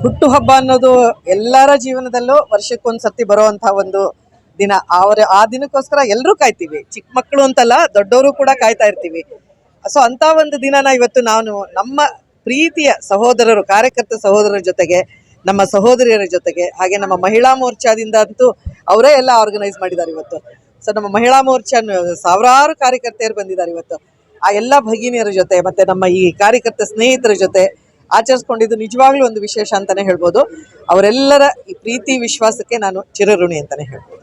ಹುಟ್ಟುಹಬ್ಬ ಅನ್ನೋದು ಎಲ್ಲರ ಜೀವನದಲ್ಲೂ ವರ್ಷಕ್ಕೊಂದ್ಸತಿ ಬರುವಂತಹ ಒಂದು ದಿನ. ಆ ದಿನಕ್ಕೋಸ್ಕರ ಎಲ್ಲರೂ ಕಾಯ್ತೀವಿ, ಚಿಕ್ಕ ಮಕ್ಕಳು ಅಂತಲ್ಲ ದೊಡ್ಡವರು ಕೂಡ ಕಾಯ್ತಾ ಇರ್ತೀವಿ. ಸೊ ಅಂತ ಒಂದು ದಿನನ ಇವತ್ತು ನಾನು ನಮ್ಮ ಪ್ರೀತಿಯ ಸಹೋದರರು, ಕಾರ್ಯಕರ್ತ ಸಹೋದರರ ಜೊತೆಗೆ, ನಮ್ಮ ಸಹೋದರಿಯರ ಜೊತೆಗೆ, ಹಾಗೆ ನಮ್ಮ ಮಹಿಳಾ ಮೋರ್ಚಾದಿಂದ ಅಂತೂ ಅವರೇ ಎಲ್ಲ ಆರ್ಗನೈಸ್ ಮಾಡಿದ್ದಾರೆ ಇವತ್ತು. ಸೊ ನಮ್ಮ ಮಹಿಳಾ ಮೋರ್ಚಾ ಸಾವಿರಾರು ಕಾರ್ಯಕರ್ತೆಯರು ಬಂದಿದ್ದಾರೆ ಇವತ್ತು. ಆ ಎಲ್ಲ ಭಗಿನಿಯರ ಜೊತೆ ಮತ್ತೆ ನಮ್ಮ ಈ ಕಾರ್ಯಕರ್ತ ಸ್ನೇಹಿತರ ಜೊತೆ ಆಚರಿಸ್ಕೊಂಡಿದ್ದು ನಿಜವಾಗ್ಲೂ ಒಂದು ವಿಶೇಷ ಅಂತಾನೆ ಹೇಳ್ಬೋದು. ಅವರೆಲ್ಲರ ಈ ಪ್ರೀತಿ ವಿಶ್ವಾಸಕ್ಕೆ ನಾನು ಚಿರಋಣಿ ಅಂತಾನೆ ಹೇಳ್ಬೋದು.